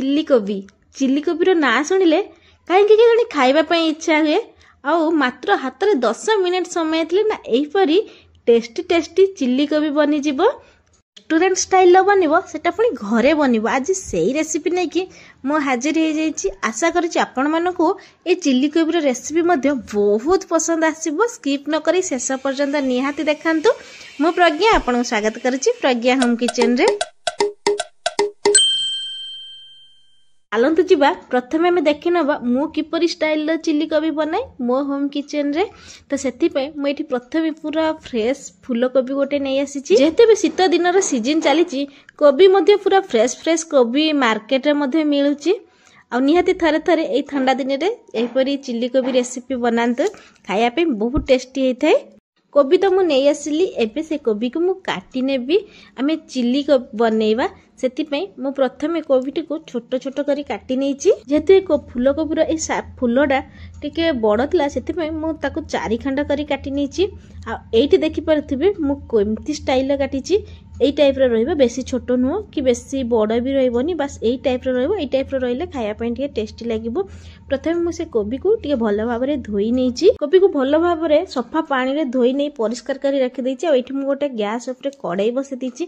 Chilli कोबी रो ना शुणिले कहीं खाइबा इच्छा हुए आउ मात्र हाथ में 10 मिनिट समय थी ना यहीपरी टेस्टी चिल्ली कोबी बनी जीवो रेस्टोरेंट स्टाइल बनइबो सेटा पुणी घरे बनइबो। आज सेही रेसिपी नहीं कि मो हाजिर हो जाइछि। आशा करूछि आपण मानको ए चिल्ली कोबी रो रेसिपी मध्ये बहुत पसंद आसीबो। स्किप न करी शेष पर्यंत निहाती देखंतु। मो प्रज्ञा आपन स्वागत करूछि प्रज्ञा होम किचन रे। चलतु जीवा प्रथमे आम देखि नबा मु किपरि स्टाइल चिल्ली कोबी बनाए मो होम किचन रे। तो सेति पे मु एठी प्रथमे पूरा फ्रेश फूल कोबी गोटे नै आसीछि। जेते भी शीत दिन रो सीजन चलीछि कोबी मध्ये पूरा फ्रेश कोबी मार्केट रे मध्ये मिलुछि। आ निहाती थरे थरे ए ठंडा दिन रे एपरि चिल्ली कोबी रेसिपी बनांतु खाया पे बहुत टेस्टी हेथाय। कोबी तो मु नहीं आसिली एबे से कोबी को मु काटी नेबी आमे चिल्ली को बनैबा। सेति पई मु प्रथमे कोबीटी को छोट छोट करी काटी नेछि। जेते को फूल कोबी रो ए फूलडा टिके बड़ थला सेति पई मु ताको 4 खंड करी काटी नेछि। आ एठी देखि परथिबे मु कोमती स्टाइल काटिछि। एई टाइप रो रहइबा बेसी छोट नुह कि बेसी बड़ भी रहइबनी बस एई टाइप रो रहइबो। एई टाइप रो रहिले खाया पई टिके टेस्टी लागिबो। प्रथमे मु से कोबी को टिके भलो भाबरे धोई नेछि। कोबी को भलो भाबरे सफा पानी रे धोई नै परिष्कार करी रखि दैछि। आ एठी मु गोटे गैस ऊपर कड़ाई बसे दैछि।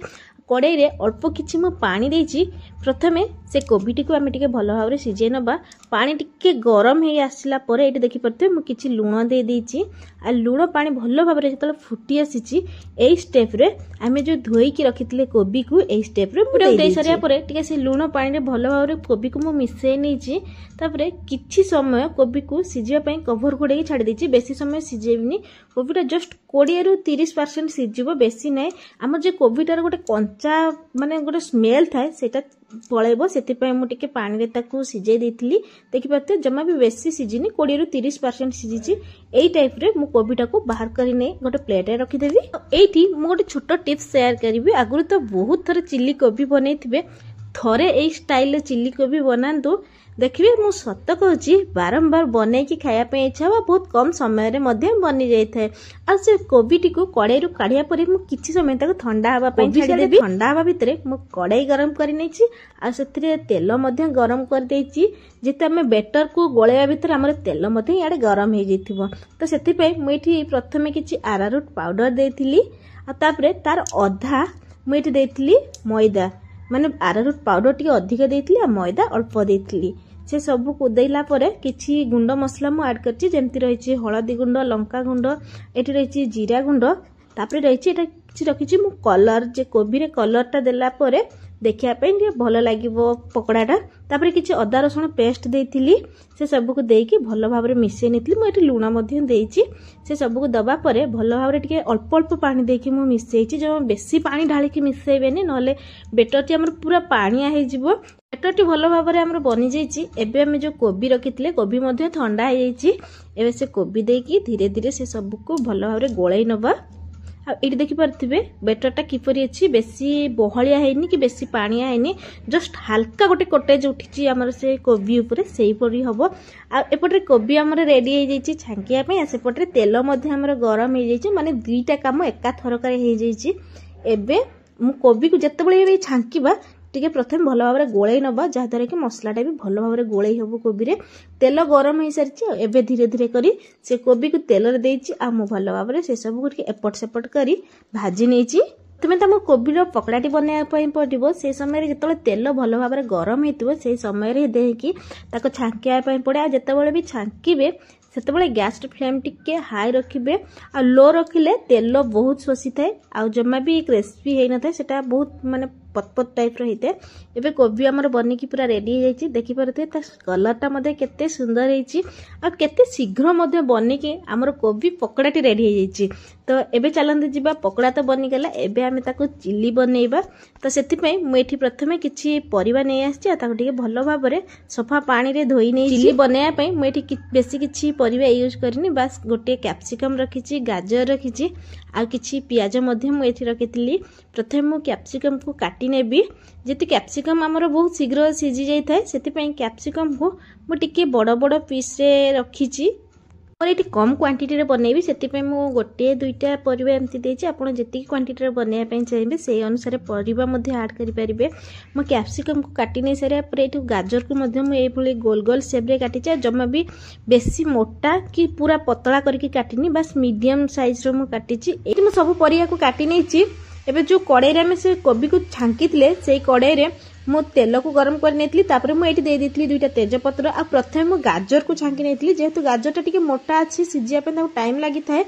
कड़ाई रे अल्प किछि मु पानी दैछि। प्रथमे से कोबीटी को आमे टिके भलो भाबरे सिझे नबा। पानी टिके गरम हे आसिला परे एठी देखि परते मु किछि लूण दे दैछि। आ लूण पानी भलो भाबरे जतले फुटी आसीछि एई स्टेप रे आमे जो धोई की रखितले कोबी को एई स्टेप रे पुरा दे सरिया परे टिके से लूण पानी रे भलो भाबरे कोबी को मु मिसै नेछि। तापरे किछि समय कोबी को सिझिया पई कवर घोड़े छाडी दैछि। बेसी समय सिझेबिनी कोबीटा जस्ट 20 रु 30% सिझिबो बेसी नै। हमर जे कोबीटार गोटे कंचा माने गोटे स्मेल थाए सेटा पळेबो। सेति पई मु टिके पानी रे ताकू सिझै दैथिली। देखि पाते जम्मा भी बेसी सिझिनी 20 रु 30% सिझिछि। एई टाइप रे मु कोबीटा को बाहर करी नै गोटे प्लेट रे रखि देबी। एठी मु गोटे छोटो टिप्स शेयर करबी। आगुरु तो बहुत थरे चिल्ली कोबी बनैथिबे थरे एई स्टाइल चिल्ली कोबी बनांतु देखिए मु सत कहूची बारंबार बनै की खाया पे इच्छा बा बहुत कम समय रे मध्ये बनी जाय थाए। आ से कोबीटी को कड़ाई रु काढिया परे मु किछि समय तक ठंडा हवा पे छाडी देबी। ठंडा हवा भितरे मु कड़ाई गरम करि नैछि। आ सेतिरे तेल मध्ये गरम कर दैछि। जेते हमें बेटर को गोळेया भितर हमर तेल मध्ये याडे गरम हे जैथिबो। तो सेति पे मु एठी प्रथमे किछि आरारूट पाउडर देथिली। आ तापरे तार अधा मु एठी देथिली मैदा माने आरारूट पाउडर टिके अधिक देथिली आ मैदा अल्प देथिली। से सब को देला परे किछि गुंड मसला मु ऐड करछि जेमति रहिछि हळदी गुंड लंका गुंड एठी रहिछि जीरा गुंड तापरे रहिछि एटा किछि रखिछि मु कलर जे कोबी रे कलर टा देला परे देखिया पे टिके भलो लागिवो पकोडाटा। तापरे किछि अदा रसुण पेस्ट देथिली। से सब को देकी भलो भाबरे मिसै नेथिली। मु एठी लूण मध्ये देइछि। से सब को दबा परे भलो भाबरे टिके अल्प अल्प पानी देकी मु मिसैछि। जो बेसी पानी ढाली की मिसैबेनी नले बेटर टी हमर पूरा पानिया हे जिवो। बेटर टी भलो भाबरे हमर बनि जाइछि। एबे हम जो कोबी रखितले कोबी मध्ये ठंडा हे जाइछि। एबे से कोबी देकी धीरे धीरे से सब को भलो भाबरे गोळै नबा। आ एठी देखि परथिबे बेटरटा किपरि अछि बेसी बहलिया हेनी कि बेसी पानिया हेनी जस्ट हल्का गोटे कटेज उठिछि हमर से कोबी ऊपर सेही परि हबो। आ एपटरे कोबी हमर रेडी हे जाइछि छांकिया पे। आ सेपटरे तेल मध्ये हमर गरम हे जाइछि माने दुईटा काम एका थरकरे हे जाइछि। एबे मु कोबी को जत्ते बळे ए छांकीबा टिके प्रथम भलो भाबरे गोळै नबा जहा द्वारा कि मसलाटा भी भलो भाबरे गोळै हबो। कोबी रे तेल गरम हे सारिछि। एबे धीरे धीरे करी से कोबी को तेल रे देइछि। आ मु भलो भाबरे से सब को एपट सेपट करी भाजी नेछि। तुमे तम कोबी रो पकड़ाटी बनाया पई पडिबो। से समय रे जतले तेल भलो भाबरे गरम हेतिबो से समय रे देकी ताको छांकिया पई पड़े। आ जतबेले भी छांकीबे सेतबेले गैस फ्लेम टिके हाई रखिबे। आ लो रखिले तेल बहुत शोषी थाए। आ जम्मा भी क्रिस्पी हे न थाए सेटा बहुत माने पतपत टाइप रहिते। एबे कोबी हमर बनी की पूरा रेडी हे जाइछि। देखि परते ता कलर टा मध्ये केते सुंदर हेछि। आ केते शीघ्र मध्ये बनी के हमर कोबी पकोडाटी रेडी हे जाइछि। तो एबे चलंते जिबा पकोडा तो बनी गेला। एबे हमें ताको चिल्ली बनेइबा। तो सेति पई मु एठी प्रथमे किछि परिबा नै आछि। आ ताको टिके भलो भाबरे सफा पानी रे धोई नै चिल्ली बनेया पई मु एठी बेसी किछि परिबा यूज करनी। बस गोटे कैप्सिकम रखिछि गाजर रखिछि आ किछि प्याज मध्ये मु एठी रखितली। प्रथमे मु कैप्सिकम को काटी नेबी। जेति कैप्सिकम हमर बहुत शीघ्र सिझी जाय थाए सेति पई कैप्सिकम को मु टिके बड़ बड़ पीस रे रखिछि। और ये कम क्वांटिटी बनैबी से गोटे दुईटा परिबा एमती देछि आपण जेतिकी क्वांटिटी बनैया पई चाहिए से अनुसार परिबा ऐड करि परिबे। मो कैप्सिकम को काटी नै सारा पर एठु गाजर को मध्य मु एई भली गोल गोल शेप रे काटी छै जम्मा भी बेसी मोटा कि पूरा पतला करके काटिनी बस मीडियम साइज रो मु काटी छि। एठी मु सब परिया को काटी नै छि। एबे जो कड़ाई रे में से कोबी को छांकी थिले सेई कड़ाई रे मु तेल को गरम कर नेतली तापर मु एठी दे देतली दुईटा तेजपत्र आ प्रथमे मु गाजर को छांकी नेतली जेहेतु गाजर टा टिके मोटा अछि सिजिया पे ताऊ टाइम लागि थाए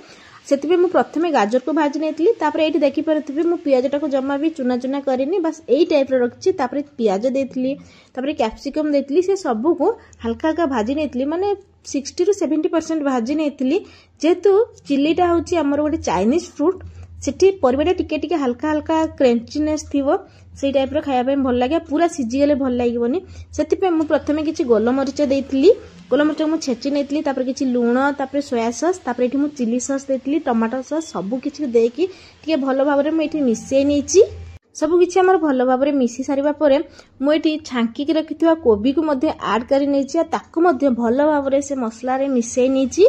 सेति मु प्रथमे गाजर को भाजी नेतली तापर एठी देखि परथिबे मु पियाज टा को जम्मा भी चुना चुना करिनी बस एई टाइप रो रखछि तापर पियाज देतली तापर कैप्सिकम देतली से सब को हल्का हल्का भाजी नेतली माने 60 टू 70% भाजी नेतली जेहेतु चिल्लीटा होछि हमर गोटे चाइनीज फ्रूट सेठी परिबाटा टिके टिके हल्का हल्का क्रंचीनेस थिवो से टाइप रो खाया भल लगे पूरा सीझी गले भल लागबनी सेति मु प्रथमे किछि गोलमरिच देइतली गोलमरिच मु छेची नेतली तापर किछि लूण तापर सोया सॉस तापर एठी मु चिली सॉस देतली टमाटो सॉस सब किछि देकी टिके भल भाबरे मु एठी मिसै नेछि सब किछि हमर भल भाबरे मिसी सारिबा परे मु एठी छांकी के रखितवा कोबी को मध्ये ऐड करि नेछि ताको मध्ये भल भाबरे से मसला रे मिसै नेछि।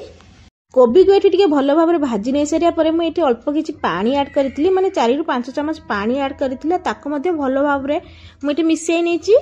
कोबी को एठी टिके भल भाबरे भाजी नै सारिया परे मु एठी अल्प किछि पानी ऐड करितली माने 4 रु 5 चमच पानी ऐड करितले ताको मध्ये भल भाबरे मु एठी मिसै नेछि।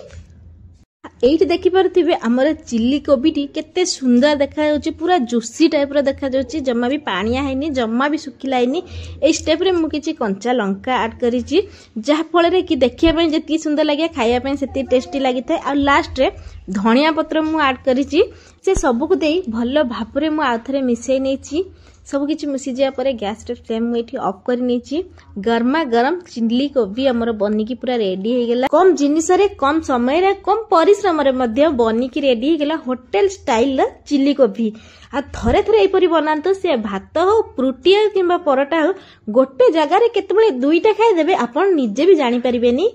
एठी देखि परथिबे हमर चिल्ली कोबी टी केते सुंदर देखा जाउची पूरा जूसी टाइप रो देखा जाउची जम्मा भी पानिया हैनी जम्मा भी सुखिला हैनी। ए स्टेप रे मु किछि कंचा लंका ऐड करिछि जहा फळे रे कि देखिया पय जेति सुंदर लागे खाया पय सेति टेस्टी लागिथाय आ लास्ट रे धनिया पत्र मु ऐड करिछि से सब को देई भल भाबरे मु आथरे मिसै नेछि सब किछि मिसी जिया परे गैस रे फ्लेम मु एठी ऑफ करि नेछि। गरमा गरम चिल्ली कोबी हमर बनी की पूरा रेडी हे गेला कम जिनिस रे कम समय रे कम परिश्रम रे मध्य बनी की रेडी हे गेला होटल स्टाइल चिल्ली कोबी आ थरे थरे एपरि बनांतो से भात हो फ्रूटी हो किबा परोटा हो गोटे जगह रे केतबेले दुईटा खाइ देबे आपण निजे भी जानि परिबेनी।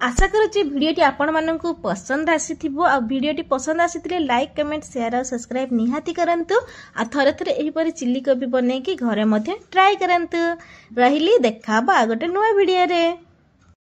आशा करूँ भिडियोटी आपण माननकु पसंद आसीथिबो आ भिडियोटी पसंद आसीथिले लाइक कमेंट शेयर और सब्सक्राइब निहाती करंतु आ थरे थरे एही परि चिल्ली कोबी बनै कि घरे मध्ये ट्राई करंतु। रहिली देखाबा गोटे नया भिडियो रे।